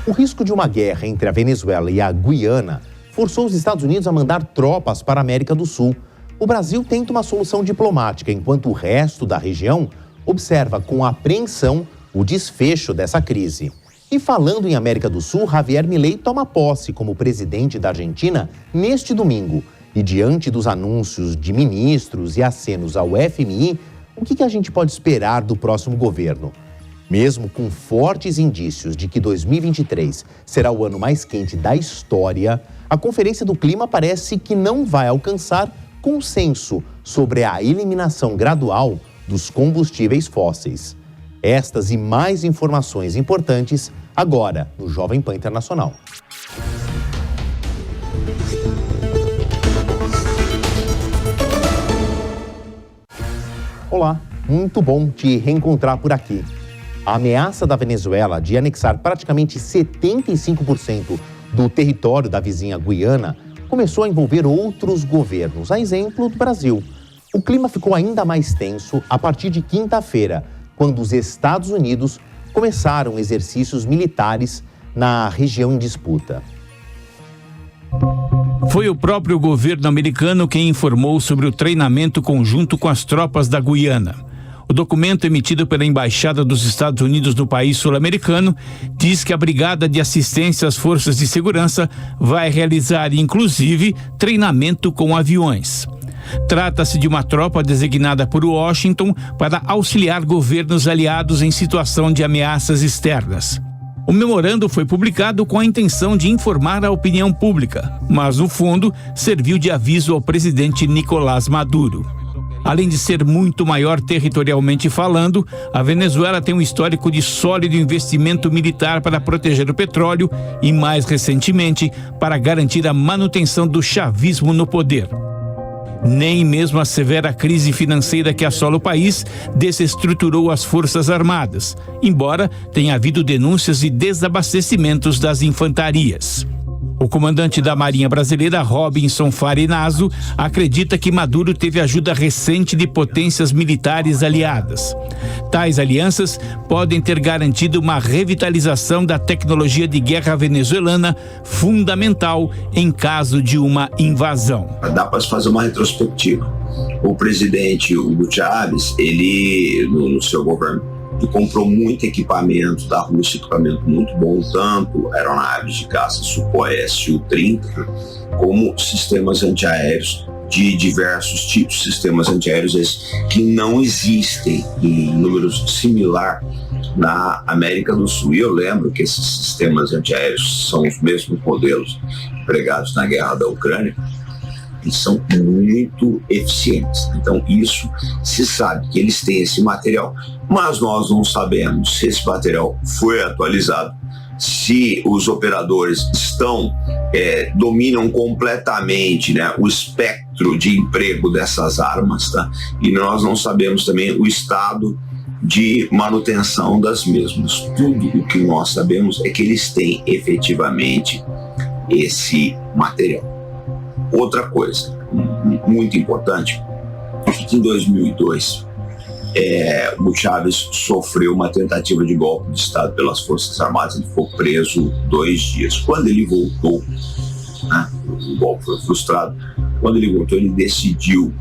O risco de uma guerra entre a Venezuela e a Guiana forçou os Estados Unidos a mandar tropas para a América do Sul. O Brasil tenta uma solução diplomática, enquanto o resto da região observa com apreensão o desfecho dessa crise. E falando em América do Sul, Javier Milei toma posse como presidente da Argentina neste domingo. E diante dos anúncios de ministros e acenos ao FMI, o que a gente pode esperar do próximo governo? Mesmo com fortes indícios de que 2023 será o ano mais quente da história, a Conferência do Clima parece que não vai alcançar consenso sobre a eliminação gradual dos combustíveis fósseis. Estas e mais informações importantes agora no Jovem Pan Internacional. Olá, muito bom te reencontrar por aqui. A ameaça da Venezuela de anexar praticamente 75% do território da vizinha Guiana começou a envolver outros governos, a exemplo do Brasil. O clima ficou ainda mais tenso a partir de quinta-feira, quando os Estados Unidos começaram exercícios militares na região em disputa. Foi o próprio governo americano quem informou sobre o treinamento conjunto com as tropas da Guiana. O documento emitido pela Embaixada dos Estados Unidos no país sul-americano diz que a Brigada de Assistência às Forças de Segurança vai realizar, inclusive, treinamento com aviões. Trata-se de uma tropa designada por Washington para auxiliar governos aliados em situação de ameaças externas. O memorando foi publicado com a intenção de informar a opinião pública, mas, no fundo, serviu de aviso ao presidente Nicolás Maduro. Além de ser muito maior territorialmente falando, a Venezuela tem um histórico de sólido investimento militar para proteger o petróleo e, mais recentemente, para garantir a manutenção do chavismo no poder. Nem mesmo a severa crise financeira que assola o país desestruturou as Forças Armadas, embora tenha havido denúncias de desabastecimentos das infantarias. O comandante da Marinha Brasileira, Robinson Farinazo, acredita que Maduro teve ajuda recente de potências militares aliadas. Tais alianças podem ter garantido uma revitalização da tecnologia de guerra venezuelana, fundamental em caso de uma invasão. Dá para fazer uma retrospectiva. O presidente Hugo Chávez, ele, no seu governo, comprou muito equipamento da Rússia, equipamento muito bom, tanto aeronaves de caça Sukhoi Su-30, como sistemas antiaéreos de diversos tipos, sistemas antiaéreos esses que não existem em números similar na América do Sul. E eu lembro que esses sistemas antiaéreos são os mesmos modelos empregados na guerra da Ucrânia, e são muito eficientes. Então isso se sabe que eles têm esse material, mas nós não sabemos se esse material foi atualizado, se os operadores dominam completamente, né, o espectro de emprego dessas armas, tá? E nós não sabemos também o estado de manutenção das mesmas. Tudo o que nós sabemos é que eles têm efetivamente esse material. Outra coisa muito importante é que em 2002 o Chávez sofreu uma tentativa de golpe de Estado pelas Forças Armadas. Ele ficou preso 2 dias. Quando ele voltou, né, o golpe foi frustrado. Quando ele voltou, ele decidiu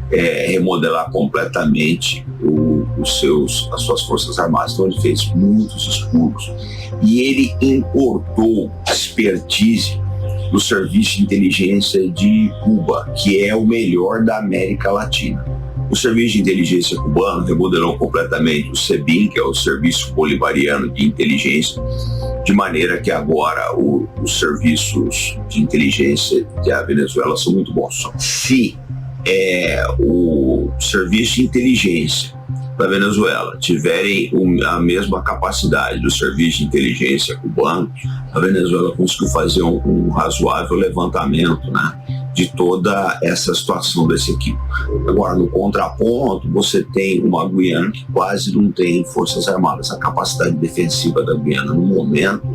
remodelar completamente as suas Forças Armadas. Então ele fez muitos expurgos e ele importou expertise do Serviço de Inteligência de Cuba, que é o melhor da América Latina. O Serviço de Inteligência cubano remodelou completamente o SEBIN, que é o Serviço Bolivariano de Inteligência, de maneira que agora os serviços de inteligência da Venezuela são muito bons. Se o Serviço de Inteligência da Venezuela tiverem a mesma capacidade do Serviço de Inteligência cubano, a Venezuela conseguiu fazer um razoável levantamento, né, de toda essa situação desse equipe. Agora, no contraponto, você tem uma Guiana que quase não tem forças armadas. A capacidade defensiva da Guiana, no momento,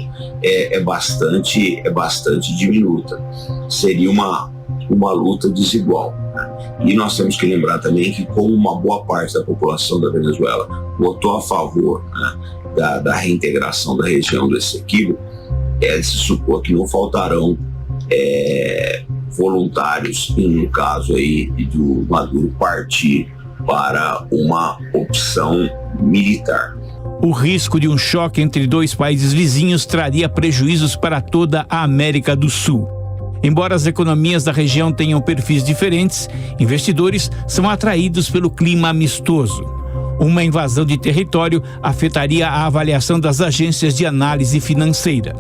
é bastante diminuta. Seria uma luta desigual, né? E nós temos que lembrar também que, como uma boa parte da população da Venezuela votou a favor, né, da reintegração da região do Essequibo, é de se supor que não faltarão voluntários, no caso aí do Maduro partir para uma opção militar. O risco de um choque entre dois países vizinhos traria prejuízos para toda a América do Sul. Embora as economias da região tenham perfis diferentes, investidores são atraídos pelo clima amistoso. Uma invasão de território afetaria a avaliação das agências de análise financeira.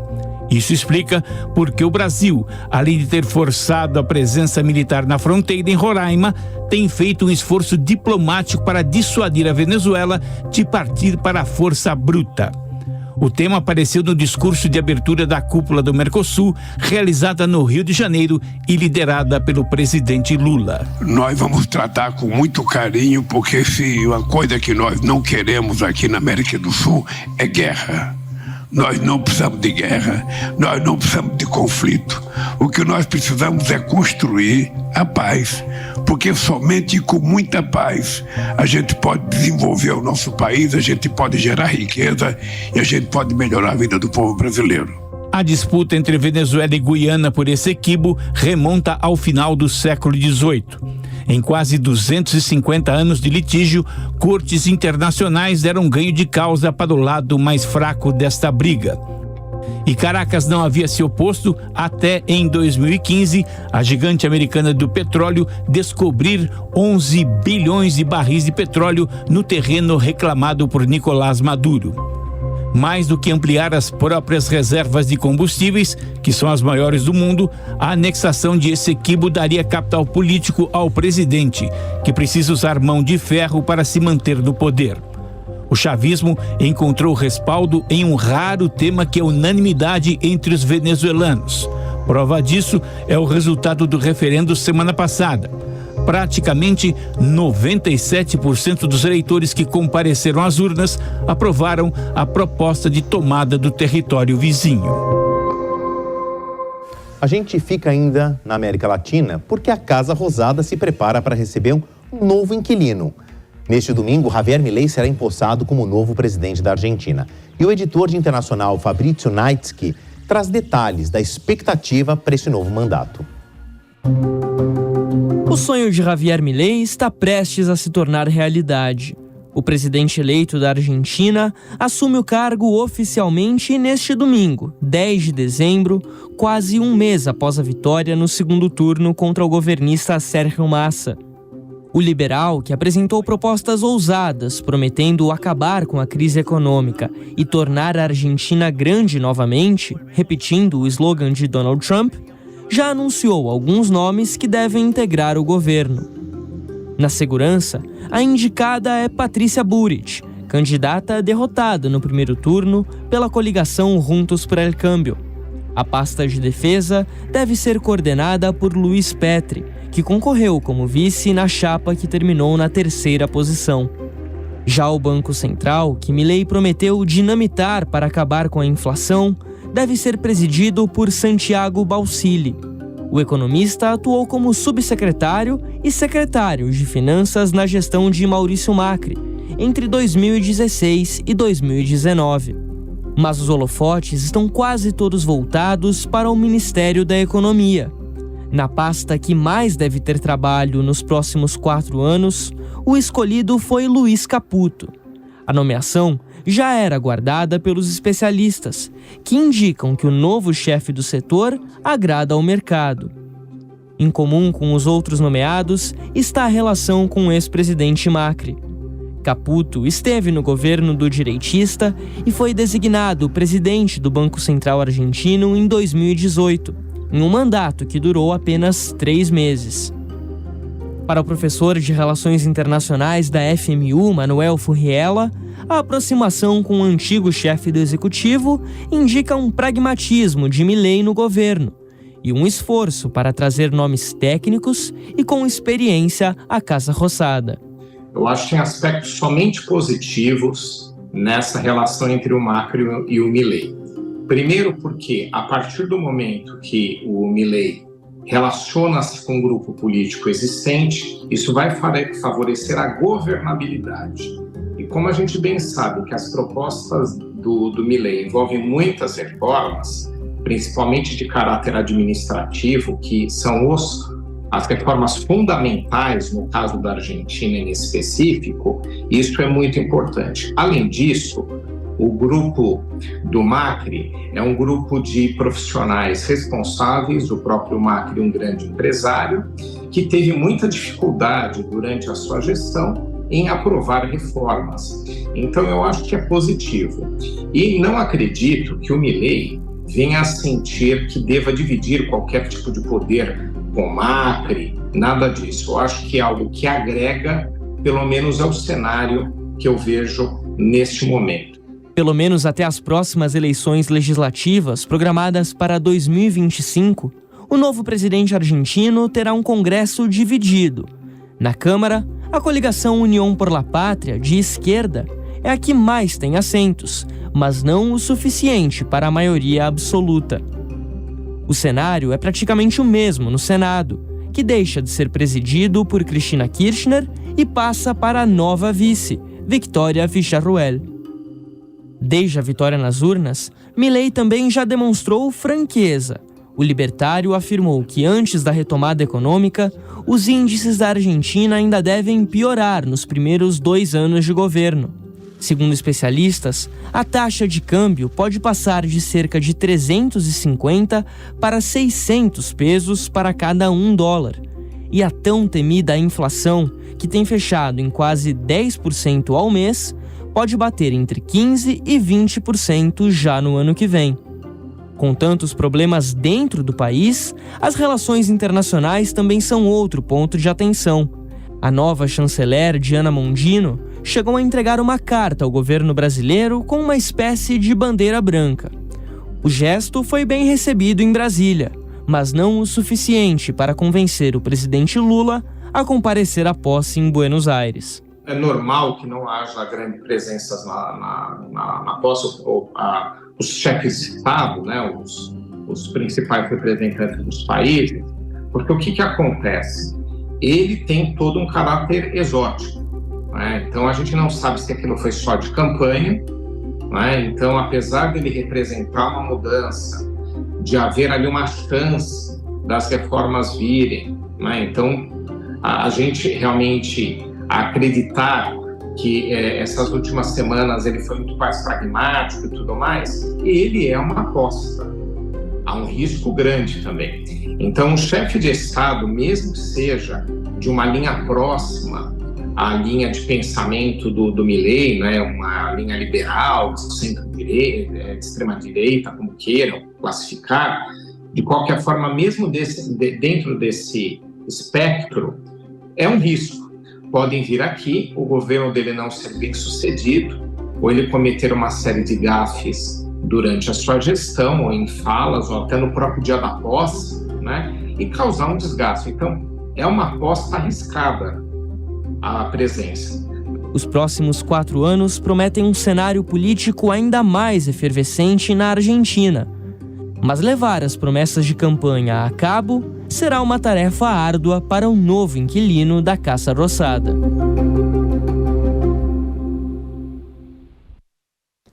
Isso explica por que o Brasil, além de ter forçado a presença militar na fronteira em Roraima, tem feito um esforço diplomático para dissuadir a Venezuela de partir para a força bruta. O tema apareceu no discurso de abertura da cúpula do Mercosul, realizada no Rio de Janeiro e liderada pelo presidente Lula. Nós vamos tratar com muito carinho, porque se uma coisa que nós não queremos aqui na América do Sul é guerra. Nós não precisamos de guerra, nós não precisamos de conflito. O que nós precisamos é construir a paz, porque somente com muita paz a gente pode desenvolver o nosso país, a gente pode gerar riqueza e a gente pode melhorar a vida do povo brasileiro. A disputa entre Venezuela e Guiana por Essequibo remonta ao final do século XVIII. Em quase 250 anos de litígio, cortes internacionais deram ganho de causa para o lado mais fraco desta briga. E Caracas não havia se oposto até em 2015, a gigante americana do petróleo descobrir 11 bilhões de barris de petróleo no terreno reclamado por Nicolás Maduro. Mais do que ampliar as próprias reservas de combustíveis, que são as maiores do mundo, a anexação de Essequibo daria capital político ao presidente, que precisa usar mão de ferro para se manter no poder. O chavismo encontrou respaldo em um raro tema que é unanimidade entre os venezuelanos. Prova disso é o resultado do referendo semana passada. Praticamente 97% dos eleitores que compareceram às urnas aprovaram a proposta de tomada do território vizinho. A gente fica ainda na América Latina porque a Casa Rosada se prepara para receber um novo inquilino. Neste domingo, Javier Milei será empossado como novo presidente da Argentina. E o editor de internacional Fabrizio Naitsky traz detalhes da expectativa para esse novo mandato. O sonho de Javier Milei está prestes a se tornar realidade. O presidente eleito da Argentina assume o cargo oficialmente neste domingo, 10 de dezembro, quase um mês após a vitória no segundo turno contra o governista Sergio Massa. O liberal, que apresentou propostas ousadas, prometendo acabar com a crise econômica e tornar a Argentina grande novamente, repetindo o slogan de Donald Trump, já anunciou alguns nomes que devem integrar o governo. Na segurança, a indicada é Patrícia Bullrich, candidata derrotada no primeiro turno pela coligação Juntos por el Cambio. A pasta de defesa deve ser coordenada por Luiz Petri, que concorreu como vice na chapa que terminou na terceira posição. Já o Banco Central, que Milei prometeu dinamitar para acabar com a inflação, deve ser presidido por Santiago Balsilli. O economista atuou como subsecretário e secretário de Finanças na gestão de Maurício Macri, entre 2016 e 2019. Mas os holofotes estão quase todos voltados para o Ministério da Economia. Na pasta que mais deve ter trabalho nos próximos 4 anos, o escolhido foi Luiz Caputo. A nomeação já era aguardada pelos especialistas, que indicam que o novo chefe do setor agrada ao mercado. Em comum com os outros nomeados está a relação com o ex-presidente Macri. Caputo esteve no governo do direitista e foi designado presidente do Banco Central Argentino em 2018, em um mandato que durou apenas 3 meses. Para o professor de Relações Internacionais da FMU, Manuel Furriela, a aproximação com o antigo chefe do executivo indica um pragmatismo de Milei no governo e um esforço para trazer nomes técnicos e com experiência à Casa Rosada. Eu acho que tem aspectos somente positivos nessa relação entre o Macri e o Milei. Primeiro porque, a partir do momento que o Milei relaciona-se com um grupo político existente, isso vai favorecer a governabilidade. E como a gente bem sabe que as propostas do Milei envolvem muitas reformas, principalmente de caráter administrativo, que são as reformas fundamentais, no caso da Argentina em específico, isso é muito importante. Além disso, o grupo do Macri é um grupo de profissionais responsáveis, o próprio Macri, um grande empresário, que teve muita dificuldade durante a sua gestão em aprovar reformas. Então, eu acho que é positivo. E não acredito que o Milei venha a sentir que deva dividir qualquer tipo de poder com Macri, nada disso. Eu acho que é algo que agrega, pelo menos ao cenário que eu vejo neste momento. Pelo menos até as próximas eleições legislativas, programadas para 2025, o novo presidente argentino terá um Congresso dividido. Na Câmara, a coligação União por la Pátria, de esquerda, é a que mais tem assentos, mas não o suficiente para a maioria absoluta. O cenário é praticamente o mesmo no Senado, que deixa de ser presidido por Cristina Kirchner e passa para a nova vice, Victoria Villarruel. Desde a vitória nas urnas, Milei também já demonstrou franqueza. O libertário afirmou que antes da retomada econômica, os índices da Argentina ainda devem piorar nos primeiros 2 anos de governo. Segundo especialistas, a taxa de câmbio pode passar de cerca de 350 para 600 pesos para cada $1. E a tão temida inflação, que tem fechado em quase 10% ao mês, pode bater entre 15% e 20% já no ano que vem. Com tantos problemas dentro do país, as relações internacionais também são outro ponto de atenção. A nova chanceler, Diana Mondino, chegou a entregar uma carta ao governo brasileiro com uma espécie de bandeira branca. O gesto foi bem recebido em Brasília, mas não o suficiente para convencer o presidente Lula a comparecer à posse em Buenos Aires. É normal que não haja grandes presenças na posse, os chefes de Estado, né, os principais representantes dos países, porque o que acontece? Ele tem todo um caráter exótico, né? Então a gente não sabe se aquilo foi só de campanha, né? Então, apesar dele representar uma mudança, de haver ali uma chance das reformas virem, né? Então a gente realmente acreditar que essas últimas semanas ele foi muito mais pragmático e tudo mais, ele é uma aposta. Há um risco grande também. Então, o chefe de Estado, mesmo que seja de uma linha próxima à linha de pensamento do Milei, né, uma linha liberal, de centro-direita, de extrema-direita, como queiram classificar, de qualquer forma, mesmo dentro desse espectro, é um risco. Podem vir aqui, o governo dele não ser bem sucedido, ou ele cometer uma série de gafes durante a sua gestão, ou em falas, ou até no próprio dia da posse, né, e causar um desgaste. Então, é uma aposta arriscada a presença. Os próximos 4 anos prometem um cenário político ainda mais efervescente na Argentina. Mas levar as promessas de campanha a cabo será uma tarefa árdua para o novo inquilino da Casa Rosada.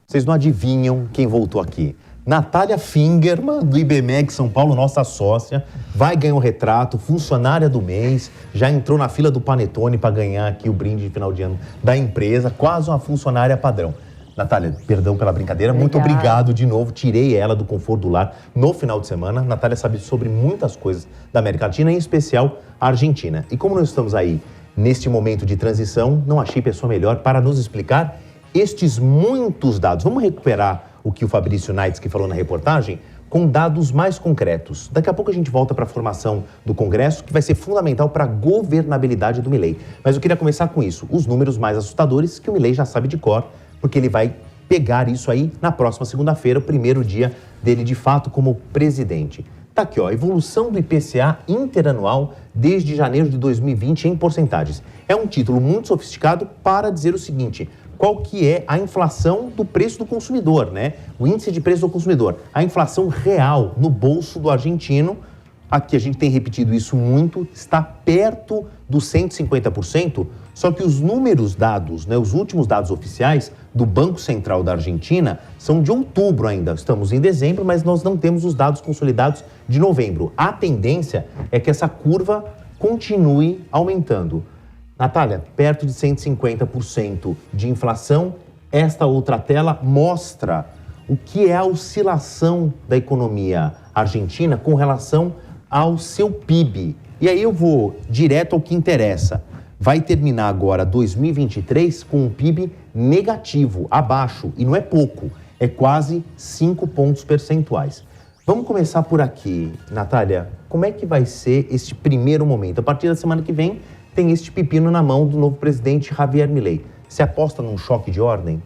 Vocês não adivinham quem voltou aqui. Natália Fingerman, do IBMEG São Paulo, nossa sócia, vai ganhar um retrato, funcionária do mês, já entrou na fila do Panetone para ganhar aqui o brinde de final de ano da empresa, quase uma funcionária padrão. Natália, perdão pela brincadeira, muito obrigado de novo, tirei ela do conforto do lar no final de semana. Natália sabe sobre muitas coisas da América Latina, em especial a Argentina. E como nós estamos aí neste momento de transição, não achei pessoa melhor para nos explicar estes muitos dados. Vamos recuperar o que o Fabrício Naitsky falou na reportagem com dados mais concretos. Daqui a pouco a gente volta para a formação do Congresso, que vai ser fundamental para a governabilidade do Milei. Mas eu queria começar com isso, os números mais assustadores que o Milei já sabe de cor, porque ele vai pegar isso aí na próxima segunda-feira, o primeiro dia dele de fato como presidente. Tá aqui, ó, a evolução do IPCA interanual desde janeiro de 2020 em porcentagens. É um título muito sofisticado para dizer o seguinte: qual que é a inflação do preço do consumidor, né? O índice de preço do consumidor, a inflação real no bolso do argentino. Aqui a gente tem repetido isso muito, está perto dos 150%, só que os números dados, né, os últimos dados oficiais, do Banco Central da Argentina são de outubro ainda. Estamos em dezembro, mas nós não temos os dados consolidados de novembro. A tendência é que essa curva continue aumentando. Natália, perto de 150% de inflação. Esta outra tela mostra o que é a oscilação da economia argentina com relação ao seu PIB. E aí eu vou direto ao que interessa. Vai terminar agora 2023 com um PIB negativo, abaixo, e não é pouco, é quase 5 pontos percentuais. Vamos começar por aqui, Natália. Como é que vai ser este primeiro momento? A partir da semana que vem, tem este pepino na mão do novo presidente Javier Milei. Você aposta num choque de ordem?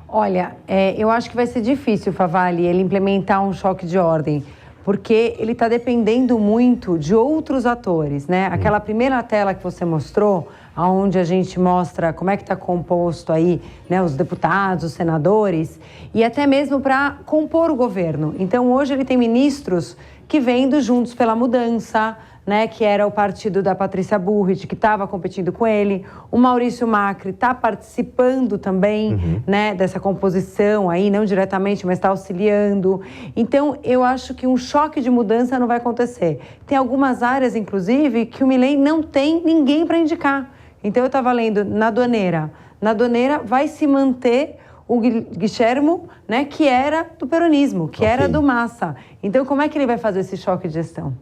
Olha, eu acho que vai ser difícil, Favalli, ele implementar um choque de ordem, porque ele está dependendo muito de outros atores, né? Aquela primeira tela que você mostrou, onde a gente mostra como é que está composto aí, né, os deputados, os senadores, e até mesmo para compor o governo. Então, hoje ele tem ministros que vêm do Juntos pela Mudança, né, que era o partido da Patrícia Bullrich, que estava competindo com ele. O Maurício Macri está participando também, né, dessa composição aí, não diretamente, mas está auxiliando. Então, eu acho que um choque de mudança não vai acontecer. Tem algumas áreas, inclusive, que o Milei não tem ninguém para indicar. Então, eu estava lendo na aduaneira. Na aduaneira vai se manter o Guilhermo, né, que era do peronismo, que era do Massa. Então, como é que ele vai fazer esse choque de gestão?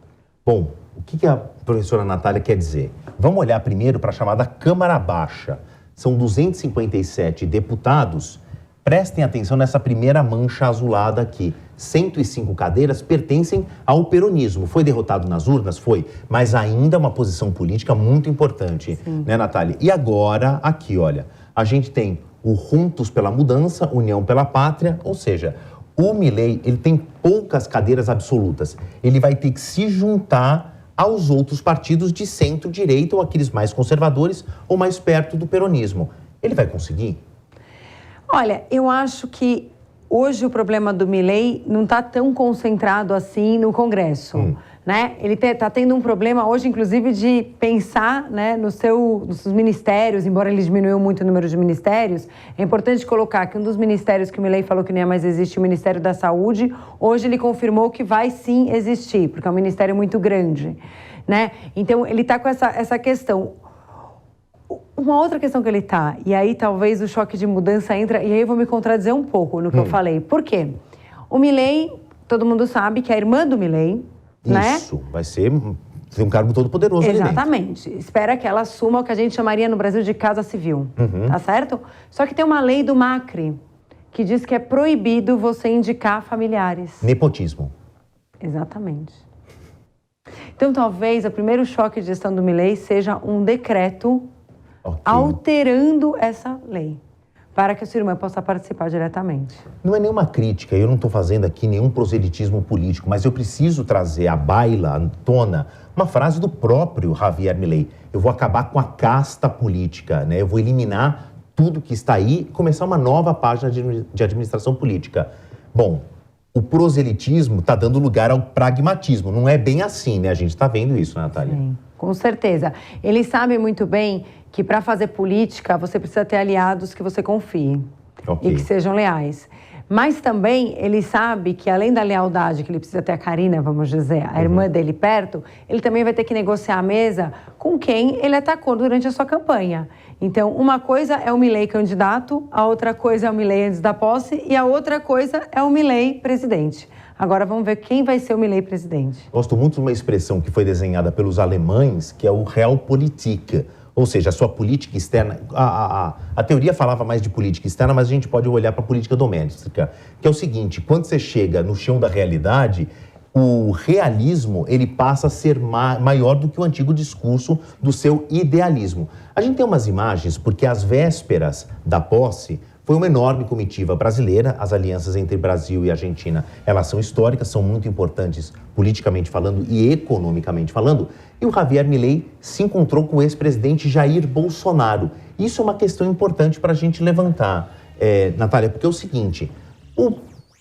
Bom, o que a professora Natália quer dizer? Vamos olhar primeiro para a chamada Câmara Baixa. São 257 deputados. Prestem atenção nessa primeira mancha azulada aqui. 105 cadeiras pertencem ao peronismo. Foi derrotado nas urnas? Foi. Mas ainda é uma posição política muito importante, né, Natália? E agora, aqui, olha, a gente tem o Juntos pela Mudança, União pela Pátria, ou seja, o Milei, ele tem poucas cadeiras absolutas. Ele vai ter que se juntar aos outros partidos de centro-direita ou aqueles mais conservadores ou mais perto do peronismo. Ele vai conseguir? Olha, eu acho que hoje o problema do Milei não está tão concentrado assim no Congresso, né? Ele está tendo um problema hoje, inclusive, de pensar, né, nos seus ministérios, embora ele diminuiu muito o número de ministérios. É importante colocar que um dos ministérios que o Milei falou que não ia mais existir, o Ministério da Saúde, hoje ele confirmou que vai sim existir, porque é um ministério muito grande, né? Então, ele está com essa questão. Uma outra questão que ele está, e aí talvez o choque de mudança entra, e aí eu vou me contradizer um pouco no que eu falei. Por quê? O Milei, todo mundo sabe que a irmã do Milei, né? Isso, vai ser um cargo todo poderoso. Exatamente. Espera que ela assuma o que a gente chamaria no Brasil de casa civil, tá certo? Só que tem uma lei do Macri que diz que é proibido você indicar familiares. Nepotismo. Exatamente. Então, talvez o primeiro choque de gestão do Milei seja um decreto alterando essa lei, para que a sua irmã possa participar diretamente. Não é nenhuma crítica, eu não estou fazendo aqui nenhum proselitismo político, mas eu preciso trazer à baila, à tona, uma frase do próprio Javier Milei. Eu vou acabar com a casta política, né? Eu vou eliminar tudo que está aí e começar uma nova página de administração política. Bom, o proselitismo está dando lugar ao pragmatismo. Não é bem assim, né? A gente está vendo isso, né, Natália? Sim, com certeza. Eles sabem muito bem que para fazer política você precisa ter aliados que você confie e que sejam leais. Mas também ele sabe que além da lealdade que ele precisa ter a Karina, vamos dizer, a irmã dele perto, ele também vai ter que negociar a mesa com quem ele atacou durante a sua campanha. Então, uma coisa é o Milei candidato, a outra coisa é o Milei antes da posse e a outra coisa é o Milei presidente. Agora vamos ver quem vai ser o Milei presidente. Gosto muito de uma expressão que foi desenhada pelos alemães, que é o Realpolitik. Ou seja, a sua política externa... A teoria falava mais de política externa, mas a gente pode olhar para a política doméstica. Que é o seguinte, quando você chega no chão da realidade, o realismo ele passa a ser maior do que o antigo discurso do seu idealismo. A gente tem umas imagens, porque às vésperas da posse... Foi uma enorme comitiva brasileira. As alianças entre Brasil e Argentina, elas são históricas, são muito importantes politicamente falando e economicamente falando. E o Javier Milei se encontrou com o ex-presidente Jair Bolsonaro. Isso é uma questão importante para a gente levantar, Natália, porque é o seguinte, o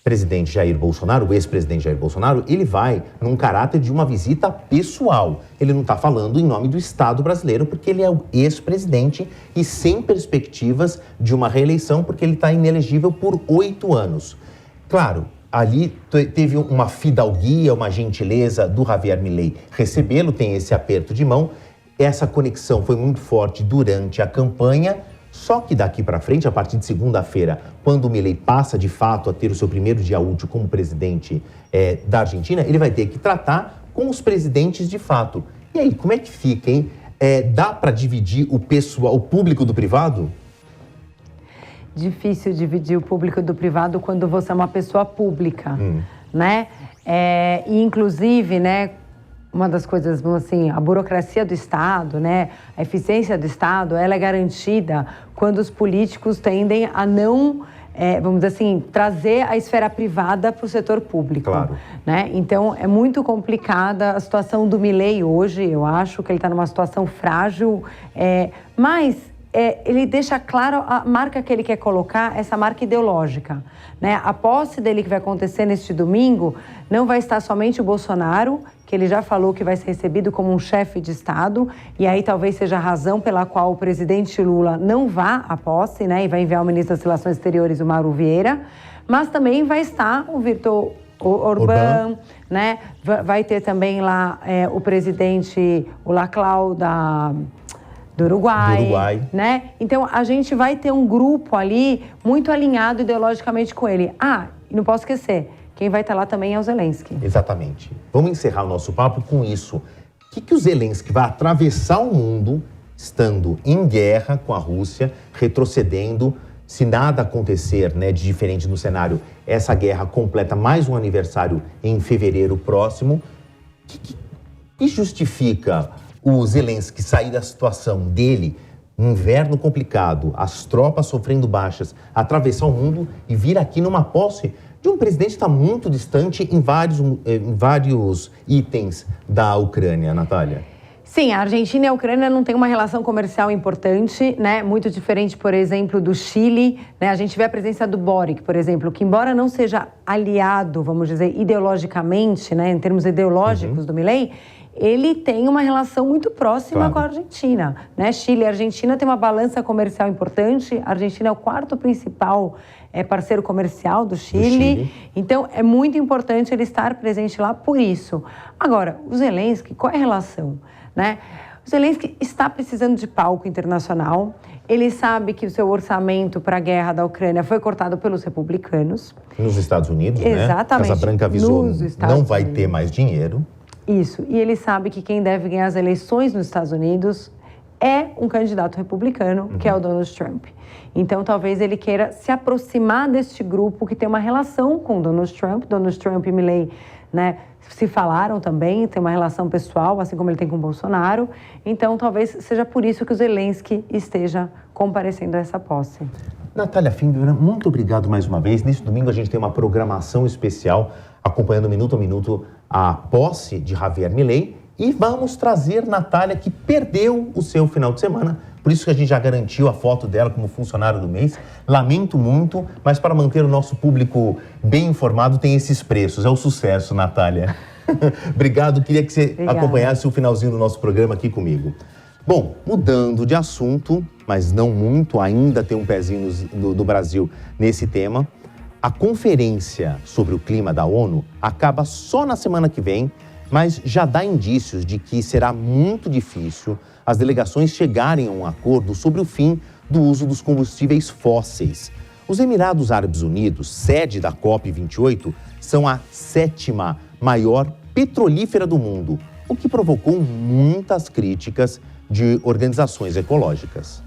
presidente Jair Bolsonaro, o ex-presidente Jair Bolsonaro, ele vai num caráter de uma visita pessoal. Ele não está falando em nome do Estado brasileiro, porque ele é o ex-presidente e sem perspectivas de uma reeleição, porque ele está inelegível por 8 anos. Claro, ali teve uma fidalguia, uma gentileza do Javier Milei recebê-lo, tem esse aperto de mão. Essa conexão foi muito forte durante a campanha. Só que daqui para frente, a partir de segunda-feira, quando o Milei passa de fato a ter o seu primeiro dia útil como presidente da Argentina, ele vai ter que tratar com os presidentes de fato. E aí, como é que fica, hein? Dá para dividir o público do privado? Difícil dividir o público do privado quando você é uma pessoa pública, né? E inclusive, né? Uma das coisas, assim, a burocracia do Estado, né, a eficiência do Estado, ela é garantida quando os políticos tendem a não, vamos dizer assim, trazer a esfera privada para o setor público. Claro. Né? Então, é muito complicada a situação do Milei hoje, eu acho que ele está numa situação frágil, mas ele deixa claro a marca que ele quer colocar, essa marca ideológica. Né? A posse dele que vai acontecer neste domingo não vai estar somente o Bolsonaro, que ele já falou que vai ser recebido como um chefe de Estado, e aí talvez seja a razão pela qual o presidente Lula não vá à posse, né, e vai enviar o ministro das Relações Exteriores, o Mauro Vieira, mas também vai estar o Viktor Orbán, né, vai ter também lá o presidente, o Laclau do Uruguai, né? Então, a gente vai ter um grupo ali muito alinhado ideologicamente com ele. E não posso esquecer, quem vai estar lá também é o Zelensky. Exatamente. Vamos encerrar o nosso papo com isso. O que o Zelensky vai atravessar o mundo estando em guerra com a Rússia, retrocedendo, se nada acontecer, né, de diferente no cenário, essa guerra completa mais um aniversário em fevereiro próximo. O que justifica o Zelensky sair da situação dele, um inverno complicado, as tropas sofrendo baixas, atravessar o mundo e vir aqui numa posse de um presidente que está muito distante em vários itens da Ucrânia, Natália? Sim, a Argentina e a Ucrânia não têm uma relação comercial importante, né? Muito diferente, por exemplo, do Chile, né? A gente vê a presença do Boric, por exemplo, que embora não seja aliado, vamos dizer, ideologicamente, né? Em termos ideológicos do Milei, ele tem uma relação muito próxima com a Argentina, né? Chile e Argentina têm uma balança comercial importante. A Argentina é o 4º principal parceiro comercial do Chile. Então, é muito importante ele estar presente lá por isso. Agora, o Zelensky, qual é a relação, né? O Zelensky está precisando de palco internacional. Ele sabe que o seu orçamento para a guerra da Ucrânia foi cortado pelos republicanos. Nos Estados Unidos, exatamente, né? Casa Branca avisou, não vai ter mais dinheiro. Isso, e ele sabe que quem deve ganhar as eleições nos Estados Unidos é um candidato republicano, que é o Donald Trump. Então, talvez ele queira se aproximar deste grupo que tem uma relação com o Donald Trump. Donald Trump e Milei, né, se falaram também, tem uma relação pessoal, assim como ele tem com o Bolsonaro. Então, talvez seja por isso que o Zelensky esteja comparecendo a essa posse. Natália Fimbner, muito obrigado mais uma vez. Nesse domingo a gente tem uma programação especial acompanhando minuto a minuto a posse de Javier Milei e vamos trazer Natália, que perdeu o seu final de semana. Por isso que a gente já garantiu a foto dela como funcionário do mês. Lamento muito, mas para manter o nosso público bem informado tem esses preços. É o sucesso, Natália. Obrigado, queria que você acompanhasse o finalzinho do nosso programa aqui comigo. Bom, mudando de assunto, mas não muito, ainda tem um pezinho do Brasil nesse tema. A conferência sobre o clima da ONU acaba só na semana que vem, mas já dá indícios de que será muito difícil as delegações chegarem a um acordo sobre o fim do uso dos combustíveis fósseis. Os Emirados Árabes Unidos, sede da COP28, são a 7ª maior petrolífera do mundo, o que provocou muitas críticas de organizações ecológicas.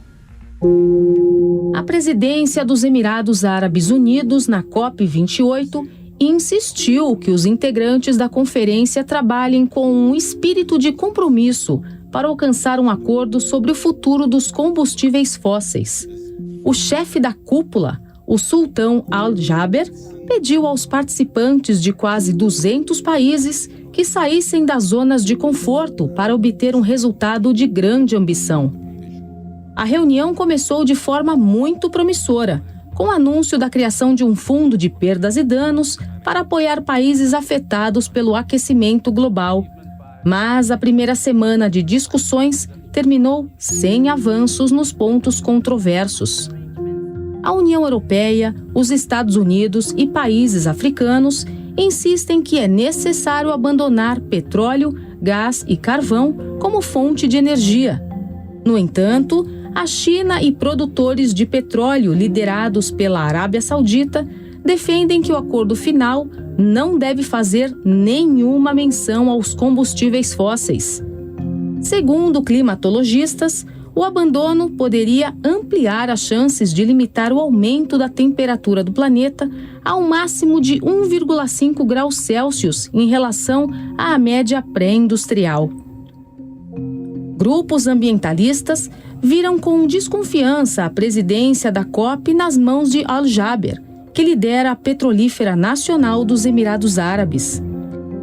A presidência dos Emirados Árabes Unidos na COP28 insistiu que os integrantes da conferência trabalhem com um espírito de compromisso para alcançar um acordo sobre o futuro dos combustíveis fósseis. O chefe da cúpula, o sultão Al-Jaber, pediu aos participantes de quase 200 países que saíssem das zonas de conforto para obter um resultado de grande ambição. A reunião começou de forma muito promissora, com o anúncio da criação de um fundo de perdas e danos para apoiar países afetados pelo aquecimento global. Mas a primeira semana de discussões terminou sem avanços nos pontos controversos. A União Europeia, os Estados Unidos e países africanos insistem que é necessário abandonar petróleo, gás e carvão como fonte de energia. No entanto, a China e produtores de petróleo liderados pela Arábia Saudita defendem que o acordo final não deve fazer nenhuma menção aos combustíveis fósseis. Segundo climatologistas, o abandono poderia ampliar as chances de limitar o aumento da temperatura do planeta a um máximo de 1,5 graus Celsius em relação à média pré-industrial. Grupos ambientalistas viram com desconfiança a presidência da COP nas mãos de Al Jaber, que lidera a Petrolífera Nacional dos Emirados Árabes.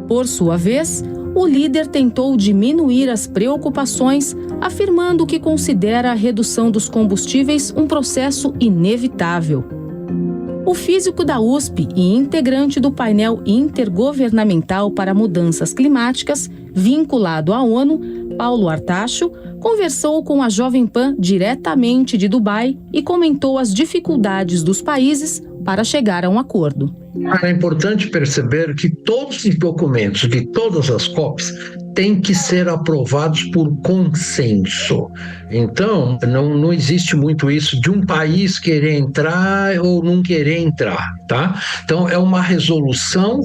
Por sua vez, o líder tentou diminuir as preocupações, afirmando que considera a redução dos combustíveis um processo inevitável. O físico da USP e integrante do painel intergovernamental para mudanças climáticas, vinculado à ONU, Paulo Artacho, conversou com a Jovem Pan diretamente de Dubai e comentou as dificuldades dos países para chegar a um acordo. É importante perceber que todos os documentos de todas as COPs têm que ser aprovados por consenso. Então, não existe muito isso de um país querer entrar ou não querer entrar, tá? Então, é uma resolução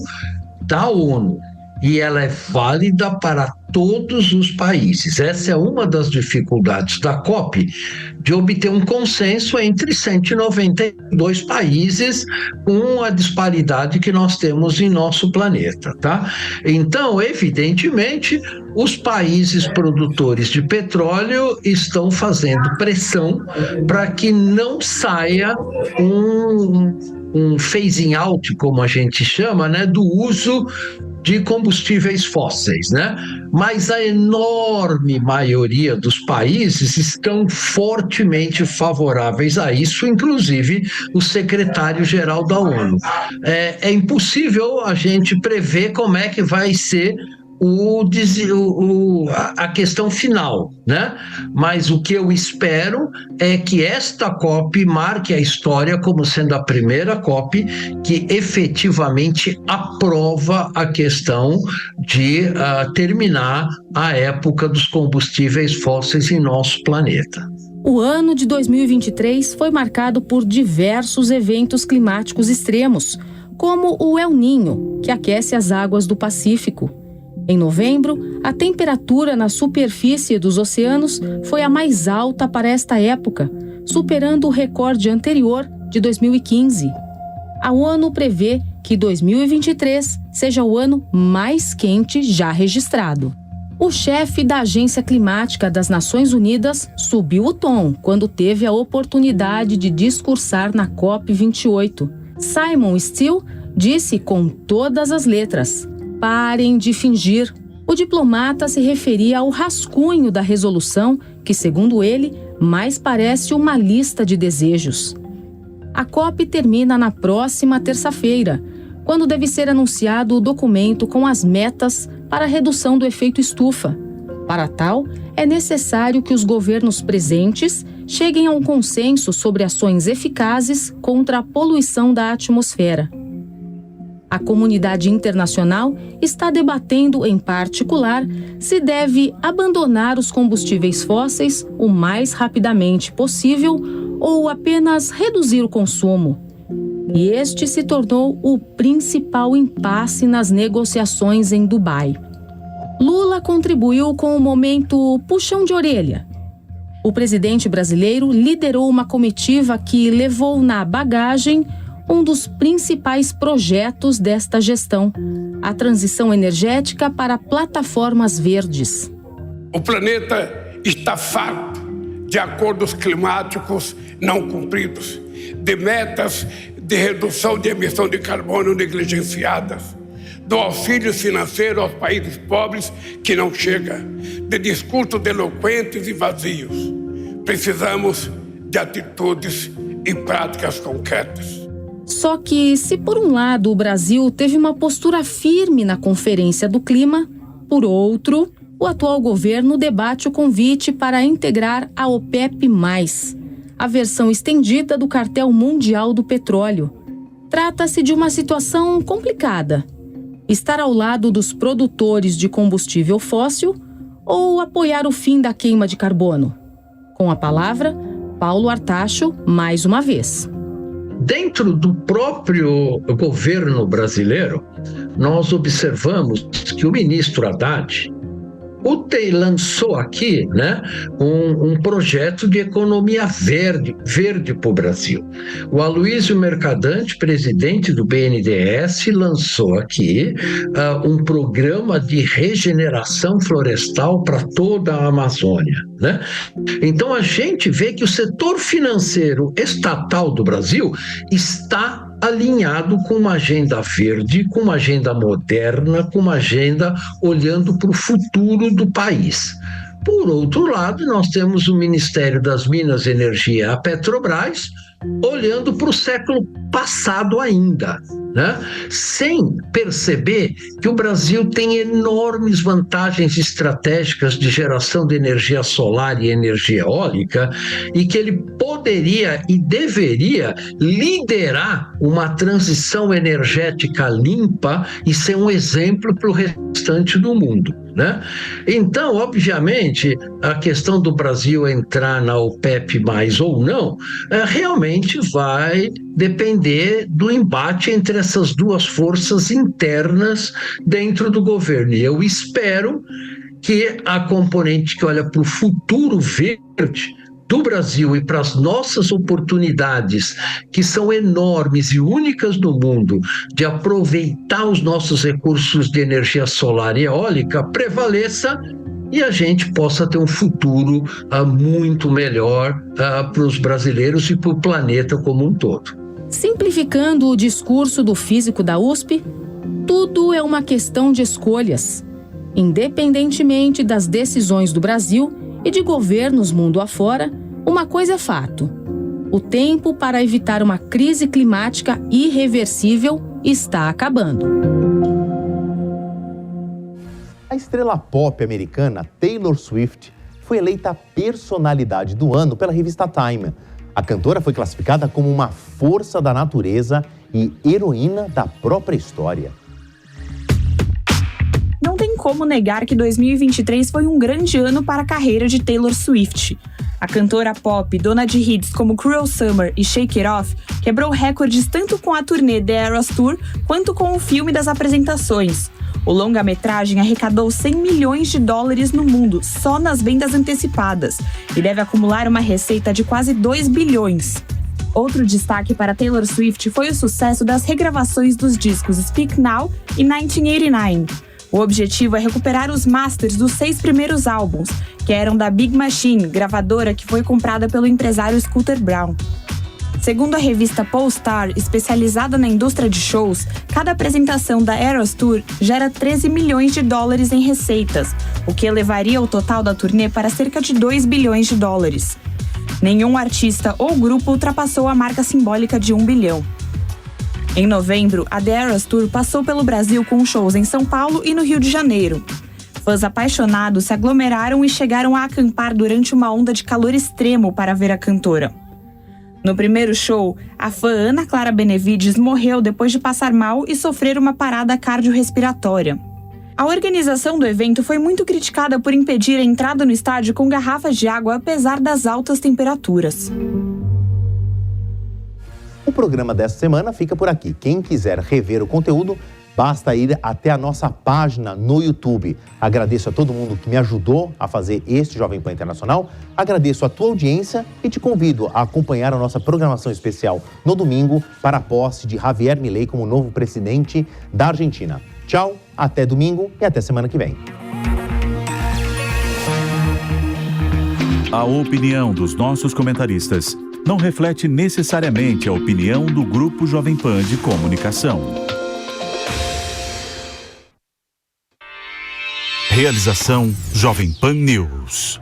da ONU e ela é válida para todos os países. Essa é uma das dificuldades da COP, de obter um consenso entre 192 países com a disparidade que nós temos em nosso planeta, tá? Então, evidentemente, os países produtores de petróleo estão fazendo pressão para que não saia um phasing out, como a gente chama, né, do uso de combustíveis fósseis, né? Mas a enorme maioria dos países estão fortemente favoráveis a isso, inclusive o secretário-geral da ONU. É impossível a gente prever como é que vai ser a questão final, né? Mas o que eu espero é que esta COP marque a história como sendo a primeira COP que efetivamente aprova a questão de terminar a época dos combustíveis fósseis em nosso planeta. O ano de 2023 foi marcado por diversos eventos climáticos extremos, como o El Niño, que aquece as águas do Pacífico. Em novembro, a temperatura na superfície dos oceanos foi a mais alta para esta época, superando o recorde anterior de 2015. A ONU prevê que 2023 seja o ano mais quente já registrado. O chefe da Agência Climática das Nações Unidas subiu o tom quando teve a oportunidade de discursar na COP28. Simon Still disse com todas as letras: "Parem de fingir." O diplomata se referia ao rascunho da resolução que, segundo ele, mais parece uma lista de desejos. A COP termina na próxima terça-feira, quando deve ser anunciado o documento com as metas para a redução do efeito estufa. Para tal, é necessário que os governos presentes cheguem a um consenso sobre ações eficazes contra a poluição da atmosfera. A comunidade internacional está debatendo, em particular, se deve abandonar os combustíveis fósseis o mais rapidamente possível ou apenas reduzir o consumo. E este se tornou o principal impasse nas negociações em Dubai. Lula contribuiu com o momento puxão de orelha. O presidente brasileiro liderou uma comitiva que levou na bagagem um dos principais projetos desta gestão, a transição energética para plataformas verdes. O planeta está farto de acordos climáticos não cumpridos, de metas de redução de emissão de carbono negligenciadas, do auxílio financeiro aos países pobres que não chega, de discursos eloquentes e vazios. Precisamos de atitudes e práticas concretas. Só que, se por um lado o Brasil teve uma postura firme na Conferência do Clima, por outro, o atual governo debate o convite para integrar a OPEP+, a versão estendida do Cartel Mundial do Petróleo. Trata-se de uma situação complicada. Estar ao lado dos produtores de combustível fóssil ou apoiar o fim da queima de carbono? Com a palavra, Paulo Artacho, mais uma vez. Dentro do próprio governo brasileiro, nós observamos que o ministro Haddad lançou aqui, um projeto de economia verde para o Brasil. O Aloysio Mercadante, presidente do BNDES, lançou aqui um programa de regeneração florestal para toda a Amazônia, Então a gente vê que o setor financeiro estatal do Brasil está alinhado com uma agenda verde, com uma agenda moderna, com uma agenda olhando para o futuro do país. Por outro lado, nós temos o Ministério das Minas e Energia, a Petrobras, olhando para o século passado ainda, sem perceber que o Brasil tem enormes vantagens estratégicas de geração de energia solar e energia eólica e que ele poderia e deveria liderar uma transição energética limpa e ser um exemplo para o restante do mundo. Então, obviamente, a questão do Brasil entrar na OPEP+, ou não, realmente vai depender do embate entre essas duas forças internas dentro do governo. E eu espero que a componente que olha para o futuro verde do Brasil e para as nossas oportunidades, que são enormes e únicas no mundo, de aproveitar os nossos recursos de energia solar e eólica, prevaleça e a gente possa ter um futuro muito melhor para os brasileiros e para o planeta como um todo. Simplificando o discurso do físico da USP, tudo é uma questão de escolhas. Independentemente das decisões do Brasil e de governos mundo afora, uma coisa é fato: o tempo para evitar uma crise climática irreversível está acabando. A estrela pop americana Taylor Swift foi eleita a personalidade do ano pela revista Time. A cantora foi classificada como uma força da natureza e heroína da própria história. Não tem como negar que 2023 foi um grande ano para a carreira de Taylor Swift. A cantora pop, dona de hits como Cruel Summer e Shake It Off, quebrou recordes tanto com a turnê The Eras Tour quanto com o filme das apresentações. O longa-metragem arrecadou $100 milhões no mundo, só nas vendas antecipadas, e deve acumular uma receita de quase 2 bilhões. Outro destaque para Taylor Swift foi o sucesso das regravações dos discos Speak Now e 1989. O objetivo é recuperar os masters dos 6 primeiros álbuns, que eram da Big Machine, gravadora que foi comprada pelo empresário Scooter Braun. Segundo a revista Pollstar, especializada na indústria de shows, cada apresentação da Eras Tour gera $13 milhões em receitas, o que elevaria o total da turnê para cerca de $2 bilhões. Nenhum artista ou grupo ultrapassou a marca simbólica de 1 bilhão. Em novembro, a The Eras Tour passou pelo Brasil com shows em São Paulo e no Rio de Janeiro. Fãs apaixonados se aglomeraram e chegaram a acampar durante uma onda de calor extremo para ver a cantora. No primeiro show, a fã Ana Clara Benevides morreu depois de passar mal e sofrer uma parada cardiorrespiratória. A organização do evento foi muito criticada por impedir a entrada no estádio com garrafas de água apesar das altas temperaturas. O programa desta semana fica por aqui. Quem quiser rever o conteúdo, basta ir até a nossa página no YouTube. Agradeço a todo mundo que me ajudou a fazer este Jovem Pan Internacional. Agradeço a tua audiência e te convido a acompanhar a nossa programação especial no domingo para a posse de Javier Milei como novo presidente da Argentina. Tchau, até domingo e até semana que vem. A opinião dos nossos comentaristas não reflete necessariamente a opinião do Grupo Jovem Pan de Comunicação. Realização Jovem Pan News.